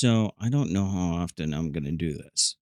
So I don't know how often I'm going to do this.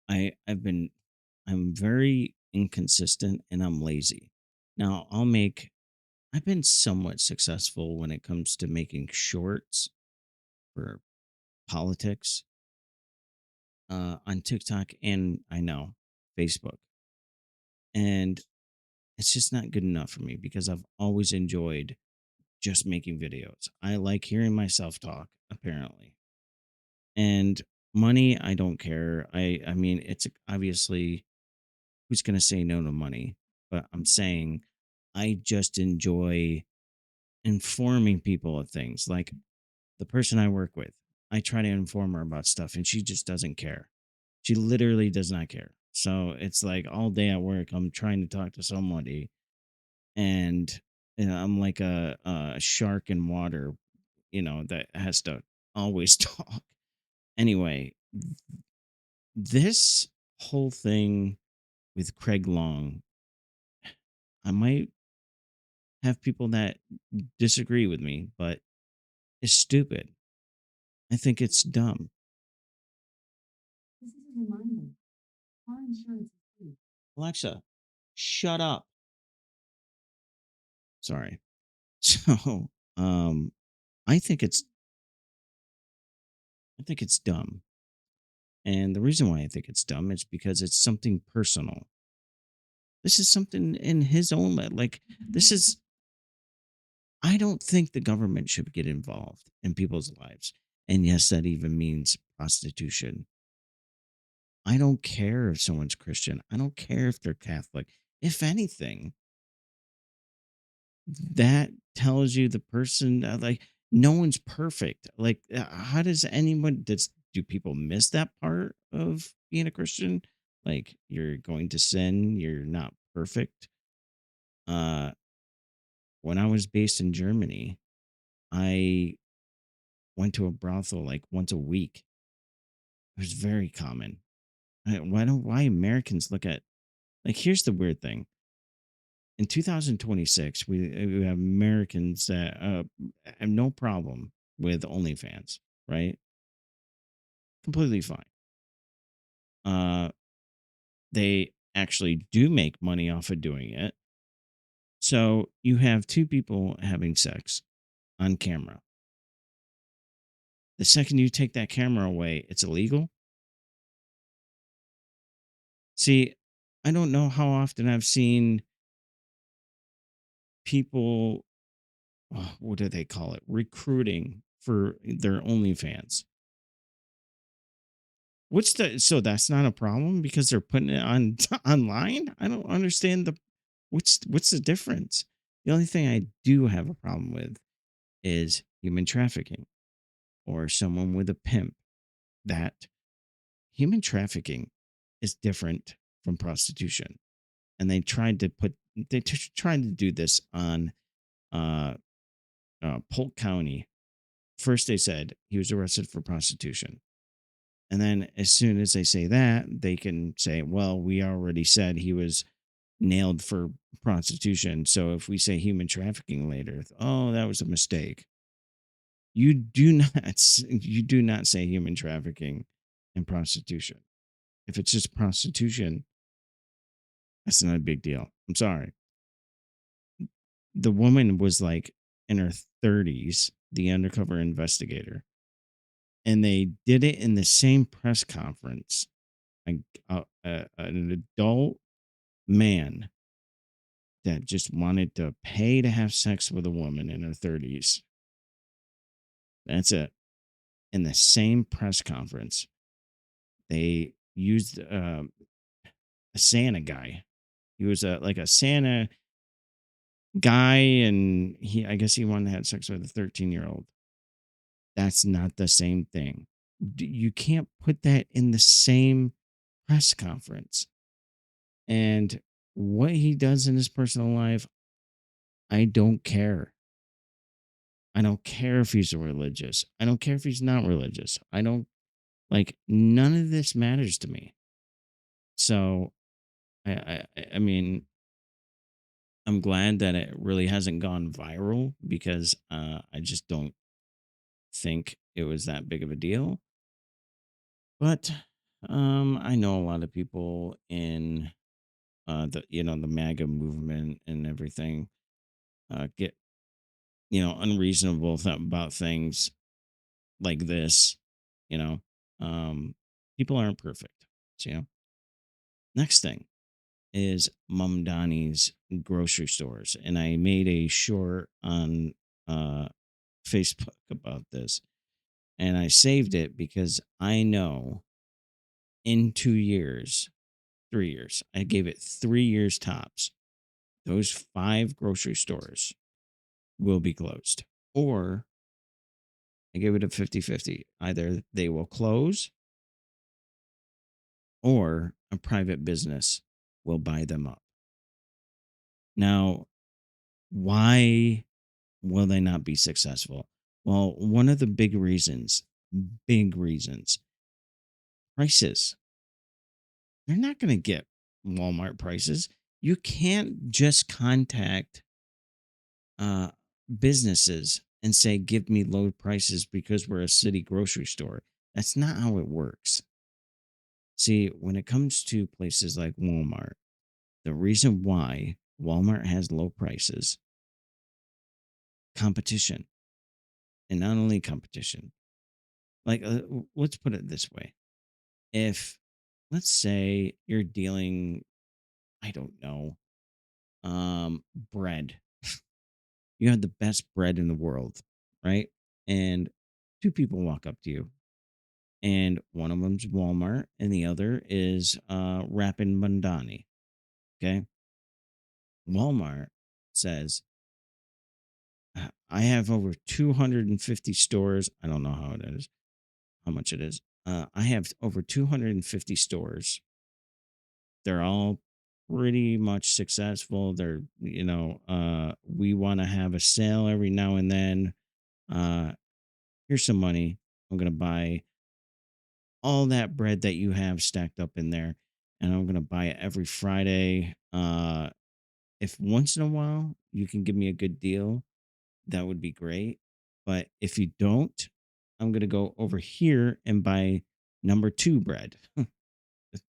I'm very inconsistent and I'm lazy. Now I've been somewhat successful when it comes to making shorts for politics on TikTok and I know Facebook. And it's just not good enough for me because I've always enjoyed just making videos. I like hearing myself talk apparently. And money, I don't care. I mean, it's obviously who's going to say no to money? But I'm saying I just enjoy informing people of things. Like the person I work with, I try to inform her about stuff and she just doesn't care. She literally does not care. So it's like all day at work, I'm trying to talk to somebody and I'm like a shark in water, that has to always talk. Anyway, this whole thing with Craig Long, I might have people that disagree with me, but it's stupid. I think it's dumb. This is a reminder. Car insurance is free. Alexa, shut up. Sorry. So, um, I think it's I think it's dumb. And the reason why I think it's dumb is because it's something personal. This is something in his own like this is I don't think the government should get involved in people's lives. And yes, that even means prostitution. I don't care if someone's Christian. I don't care if they're Catholic. If anything, that tells you the person like no one's perfect. Like how does anyone do people miss that part of being a Christian? Like you're going to sin, you're not perfect. Uh when I was based in Germany, I went to a brothel like once a week. It was very common. Why Americans look at like here's the weird thing in 2026, we have Americans that have no problem with OnlyFans, right? Completely fine. Uh, they actually do make money off of doing it. So you have two people having sex on camera. The second you take that camera away, it's illegal. See, I don't know how often I've seen people, what do they call it? Recruiting for their OnlyFans. What's the so that's not a problem because they're putting it on online? I don't understand what's the difference? The only thing I do have a problem with is human trafficking or someone with a pimp. That human trafficking is different from prostitution. And tried to do this on uh, Polk County. First, they said he was arrested for prostitution. And then as soon as they say that, they can say, well, we already said he was nailed for prostitution. So if we say human trafficking later, oh, that was a mistake. You do not say human trafficking and prostitution. If it's just prostitution, that's not a big deal. I'm sorry. The woman was like in her 30s, the undercover investigator, and they did it in the same press conference. An adult man that just wanted to pay to have sex with a woman in her 30s. That's it. In the same press conference, they used a Santa guy. He was a Santa guy, and I guess he wanted to have sex with a 13-year-old. That's not the same thing. You can't put that in the same press conference. And what he does in his personal life, I don't care. I don't care if he's religious. I don't care if he's not religious. I don't like none of this matters to me. So I mean, I'm glad that it really hasn't gone viral because I just don't. think it was that big of a deal. But I know a lot of people in the the MAGA movement and everything get unreasonable about things like this. You know, um, people aren't perfect. So, next thing is Mum Donnie's grocery stores, and I made a short on uh, Facebook about this, and I saved it because I know in 2 years, 3 years, I gave it 3 years tops. Those five grocery stores will be closed, or I give it a 50-50. Either they will close or a private business will buy them up. Now, why will they not be successful? Well, one of the big reasons, prices. They're not going to get Walmart prices. You can't just contact uh, businesses and say, give me low prices because we're a city grocery store. That's not how it works. See, when it comes to places like Walmart, the reason why Walmart has low prices, competition, and not only competition. Like, let's put it this way: if, let's say, you're dealing, I don't know, bread, you have the best bread in the world, right? And two people walk up to you, and one of them's Walmart, and the other is Rapid Mandani. Okay, Walmart says, I have over 250 stores. I don't know how it is, how much it is. I have over 250 stores. They're all pretty much successful. We want to have a sale every now and then. Uh, Here's some money. I'm going to buy all that bread that you have stacked up in there, and I'm going to buy it every Friday. If once in a while you can give me a good deal, that would be great. But if you don't, I'm going to go over here and buy number two bread,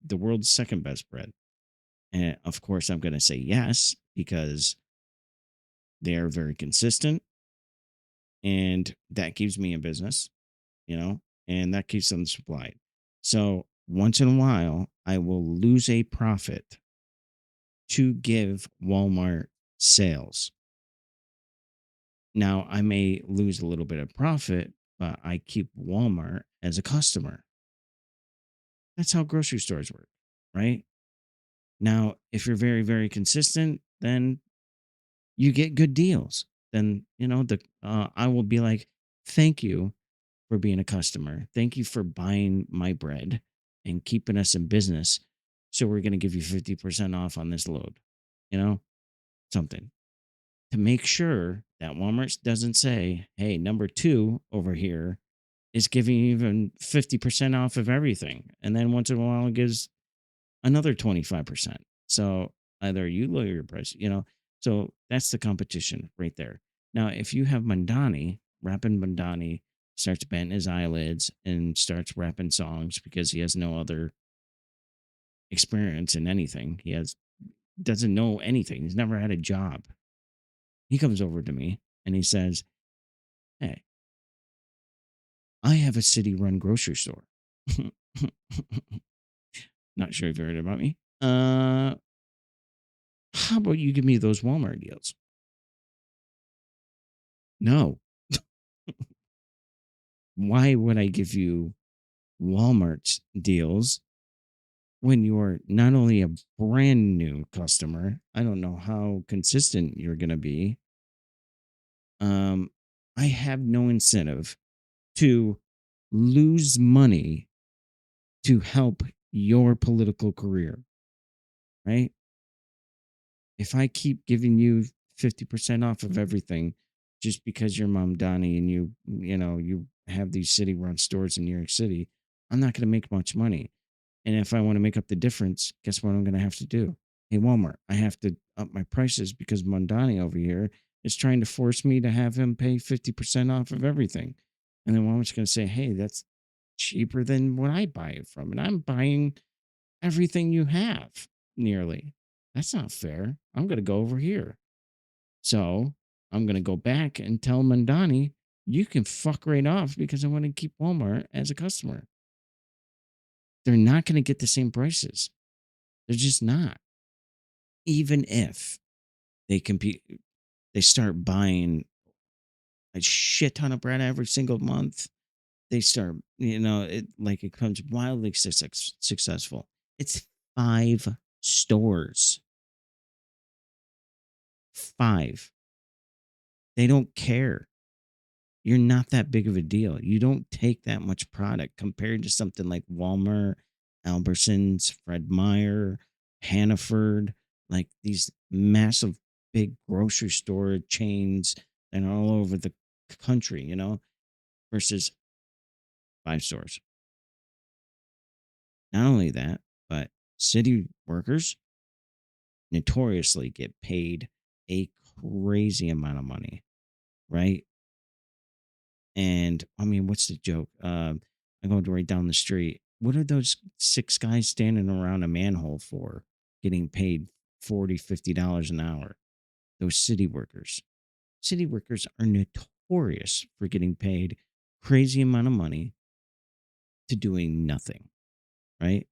the world's second best bread. And of course, I'm going to say yes because they are very consistent, and that keeps me in business, and that keeps them supplied. So once in a while, I will lose a profit to give Walmart sales. Now, I may lose a little bit of profit, but I keep Walmart as a customer. That's how grocery stores work, right? Now, if you're very, very consistent, then you get good deals. Then, I will be like, thank you for being a customer. Thank you for buying my bread and keeping us in business. So we're going to give you 50% off on this load, you know, something to make sure that Walmart doesn't say, hey, number two over here is giving you even 50% off of everything. And then once in a while, it gives another 25%. So either you lower your price, so that's the competition right there. Now, if you have Mandani, rapping Mandani starts bending his eyelids and starts rapping songs because he has no other experience in anything. Doesn't know anything. He's never had a job. He comes over to me and he says, hey, I have a city run grocery store. Not sure if you heard about me. How about you give me those Walmart deals? No. Why would I give you Walmart's deals when you're not only a brand new customer? I don't know how consistent you're going to be. I have no incentive to lose money to help your political career, right? If I keep giving you 50% off of everything just because you're Mom Donnie and you have these city run stores in New York City, I'm not going to make much money. And if I want to make up the difference, guess what I'm going to have to do? Hey, Walmart, I have to up my prices because Mondani over here is trying to force me to have him pay 50% off of everything. And then Walmart's going to say, hey, that's cheaper than what I buy it from. And I'm buying everything you have nearly. That's not fair. I'm going to go over here. So I'm going to go back and tell Mandani, you can fuck right off because I want to keep Walmart as a customer. They're not going to get the same prices. They're just not. Even if they compete, they start buying a shit ton of bread every single month. They start, it like it becomes wildly successful. It's 5 stores. 5. They don't care. You're not that big of a deal. You don't take that much product compared to something like Walmart, Albertsons, Fred Meyer, Hannaford, like these massive big grocery store chains and all over the country, versus 5 stores. Not only that, but city workers notoriously get paid a crazy amount of money, right? And I mean, what's the joke? I go right down the street. What are those 6 guys standing around a manhole for, getting paid 40, $50 an hour? Those city workers. City workers are notorious for getting paid crazy amount of money to doing nothing, right?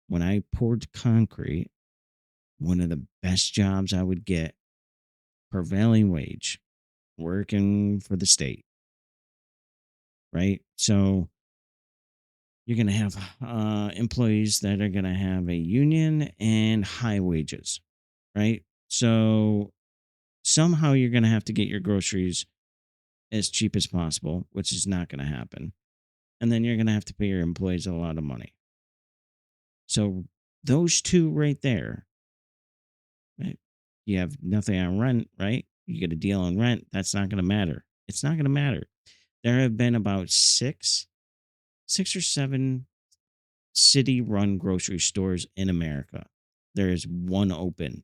When I poured concrete, one of the best jobs I would get, prevailing wage, working for the state, right? So you're going to have employees that are going to have a union and high wages, right? So somehow you're going to have to get your groceries as cheap as possible, which is not going to happen. And then you're going to have to pay your employees a lot of money. So those two right there, right? You have nothing on rent, right? You get a deal on rent. That's not going to matter. It's not going to matter. There have been about six or seven city run grocery stores in America. There is one open.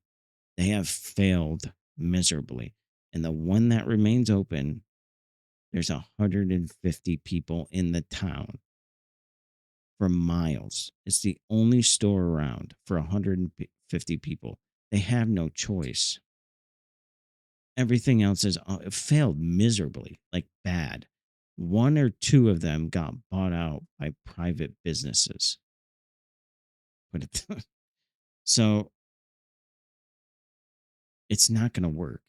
They have failed miserably. And the one that remains open, there's 150 people in the town for miles. It's the only store around for 150 people. They have no choice. Everything else is failed miserably, like bad. One or two of them got bought out by private businesses. But so it's not going to work,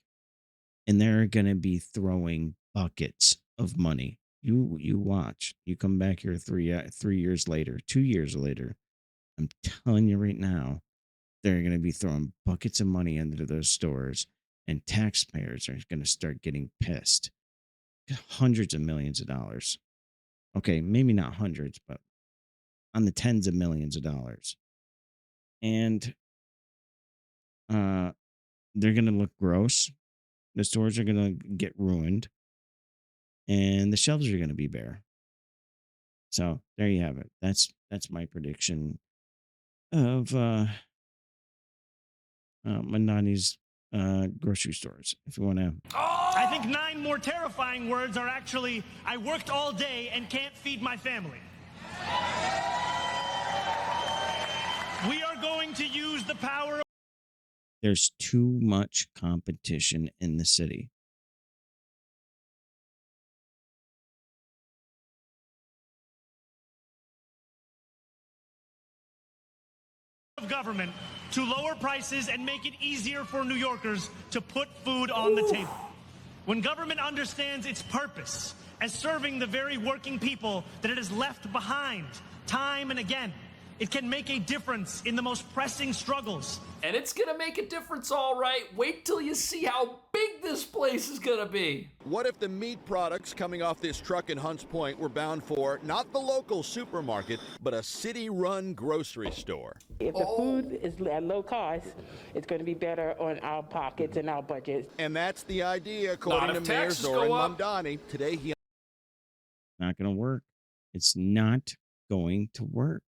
and they're going to be throwing buckets of money. You watch. You come back here 3 years later, 2 years later. I'm telling you right now, they're going to be throwing buckets of money into those stores, and taxpayers are going to start getting pissed. Hundreds of millions of dollars. Okay, maybe not hundreds, but on the tens of millions of dollars. And uh, they're going to look gross. The stores are going to get ruined, and the shelves are going to be bare. So there you have it. That's my prediction of Mandani's grocery stores. If you want to, I think 9 more terrifying words are actually, I worked all day and can't feed my family. We are going to use the power. There's too much competition in the city. Of government to lower prices and make it easier for New Yorkers to put food on the table. When government understands its purpose as serving the very working people that it has left behind time and again, it can make a difference in the most pressing struggles. And it's gonna make a difference, all right. Wait till you see how big this place is gonna be. What if the meat products coming off this truck in Hunts Point were bound for not the local supermarket, but a city-run grocery store? If the food is at low cost, it's going to be better on our pockets and our budgets. And that's the idea, according to if Mayor taxes Zoran go up. Mamdani. Today he Not going to work. It's not going to work.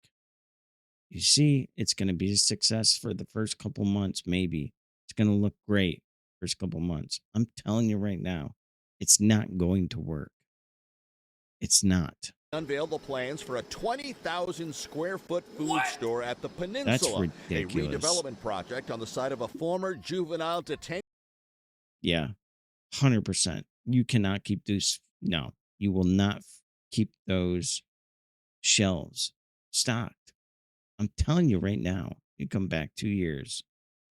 You see, it's going to be a success for the first couple months, maybe. It's going to look great first couple months. I'm telling you right now, it's not going to work. It's not. Unveiled the plans for a 20,000 square foot food What? store at the That's Peninsula, a ridiculous. redevelopment project on the site of a former juvenile detention. Yeah, 100%. You cannot keep those. No, you will not keep those shelves stocked. I'm telling you right now, you come back 2 years.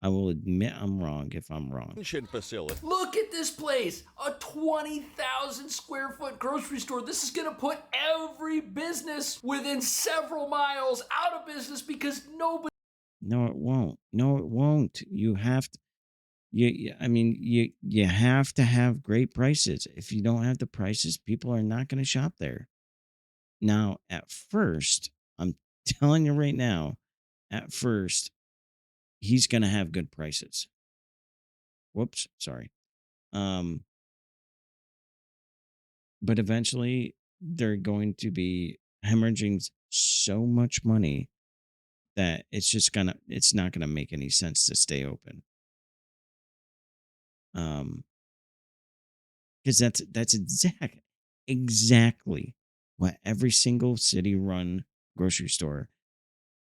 I will admit I'm wrong if I'm wrong. Facility. Look at this place, a 20,000 square foot grocery store. This is going to put every business within several miles out of business because nobody. No, it won't. No, it won't. You have to. I mean, you have to have great prices. If you don't have the prices, people are not going to shop there. Now, at first, I'm telling you right now, at first, he's going to have good prices. Whoops, sorry. Um, but eventually, they're going to be hemorrhaging so much money that it's not gonna make any sense to stay open. Um, because that's exactly what every single city run grocery store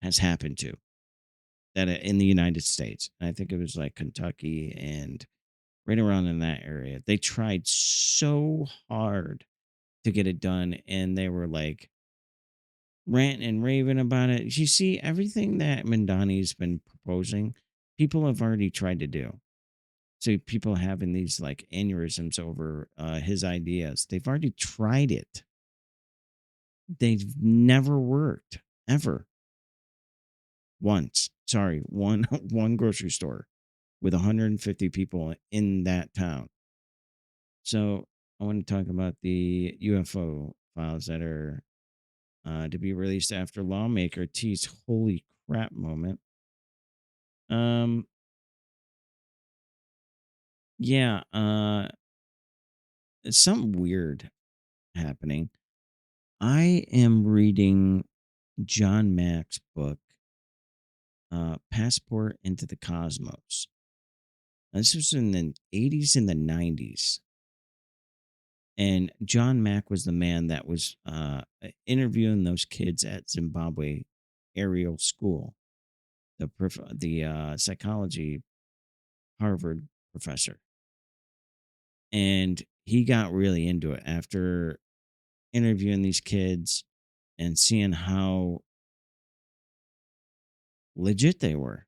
has happened to in the United States. And I think it was like Kentucky and right around in that area. They tried so hard to get it done, and they were like ranting and raving about it. You see, everything that Mandani's been proposing, people have already tried to do. So people having these like aneurysms over his ideas. They've already tried it. They've never worked ever. Once. Sorry, one one grocery store with 150 people in that town. So I want to talk about the UFO files that are to be released after lawmaker tease holy crap moment. Um, yeah, it's something weird happening. I am reading John Mack's book, Passport into the Cosmos. This was in the 80s and the 90s. And John Mack was the man that was interviewing those kids at Zimbabwe Aerial School, the psychology Harvard professor. And he got really into it after interviewing these kids and seeing how legit they were.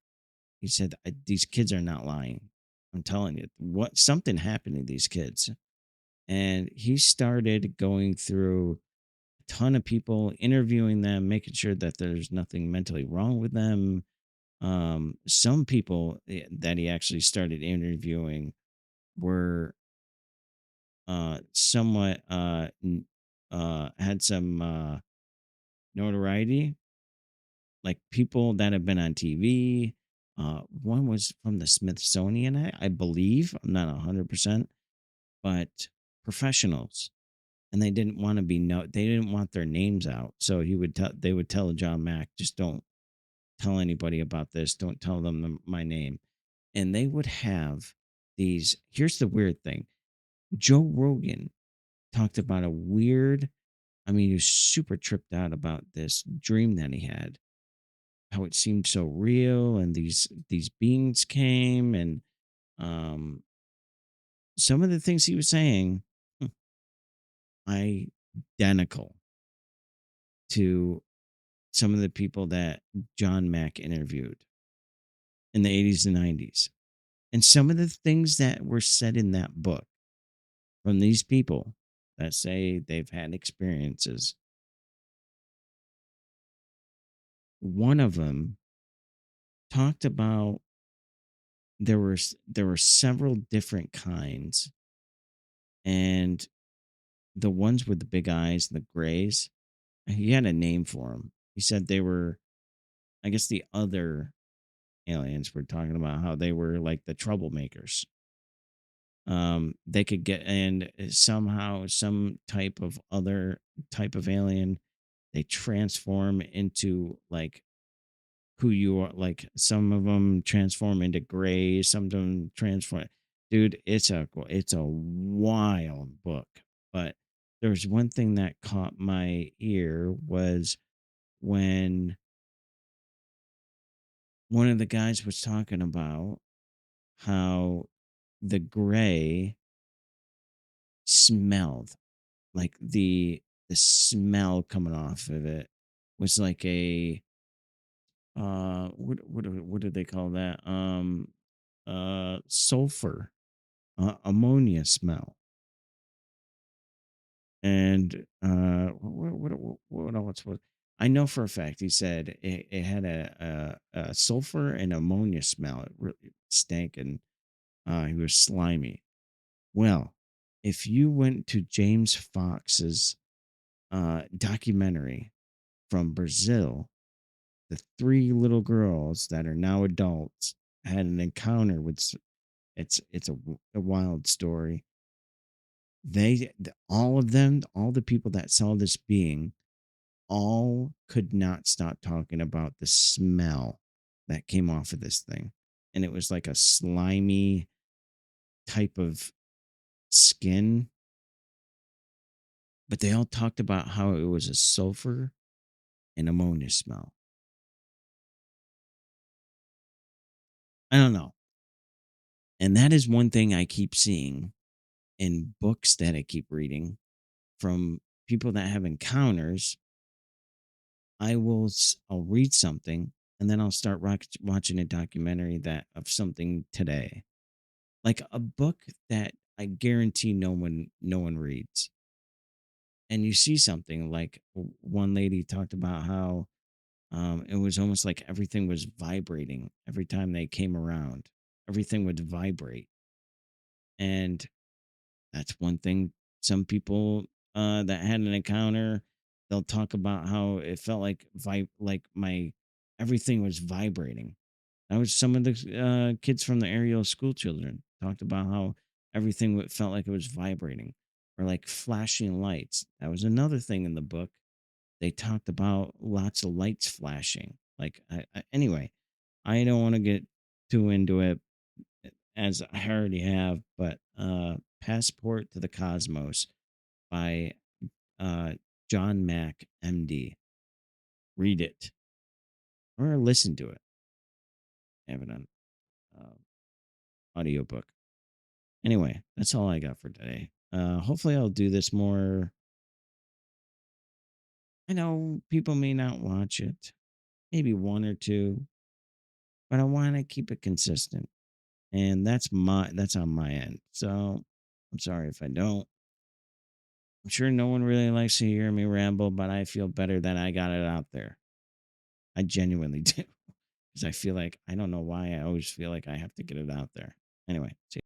He said, These kids are not lying. I'm telling you, what something happened to these kids." And he started going through a ton of people, interviewing them, making sure that there's nothing mentally wrong with them. Some people that he actually started interviewing were somewhat had some notoriety, like people that have been on TV. One was from the Smithsonian, I believe. I'm not 100%, but professionals, and they didn't want to be they didn't want their names out. So they would tell John Mack, just don't tell anybody about this. Don't tell them my name. And they would have these. Here's the weird thing: Joe Rogan talked about a weird. I mean, he was super tripped out about this dream that he had, how it seemed so real, and these beings came, and um, some of the things he was saying, identical to some of the people that John Mack interviewed in the 80s and 90s. And some of the things that were said in that book from these people that say they've had experiences. One of them talked about there were several different kinds, and the ones with the big eyes and the grays, he had a name for them. He said they were, I guess the other aliens were talking about how they were like the troublemakers. They could get, and somehow some type of other type of alien, they transform into like who you are. Like some of them transform into gray, some of them transform. Dude, it's a wild book, but There was one thing that caught my ear was when one of the guys was talking about how the gray smelled like the smell coming off of it was like a what do they call that sulfur ammonia smell. And what else was, I know for a fact he said it had a sulfur and ammonia smell. It really stank, and he was slimy. Well, if you went to James Fox's documentary from Brazil, the three little girls that are now adults had an encounter with it's a wild story. All of them, all the people that saw this being, all could not stop talking about the smell that came off of this thing. And it was like a slimy type of skin, but they all talked about how it was a sulfur and ammonia smell. I don't know. And that is one thing I keep seeing in books that I keep reading from people that have encounters. I'll read something and then I'll start watching a documentary that of something today, like a book that I guarantee no one reads. And you see something like one lady talked about how it was almost like everything was vibrating every time they came around. Everything would vibrate, and that's one thing. Some people that had an encounter, they'll talk about how it felt like like my everything was vibrating. That was some of the kids from the aerial school children talked about how everything felt like it was vibrating, or like flashing lights. That was another thing in the book. They talked about lots of lights flashing. Like anyway, I don't want to get too into it as I already have, but Passport to the Cosmos by uh, John Mack, MD. Read it or listen to it. Have it on audiobook. Anyway, that's all I got for today. Hopefully, I'll do this more. I know people may not watch it, maybe one or two, but I want to keep it consistent, and that's on my end. So I'm sorry if I don't. I'm sure no one really likes to hear me ramble, but I feel better that I got it out there. I genuinely do, because I feel like I don't know why I always feel like I have to get it out there. Anyway, see.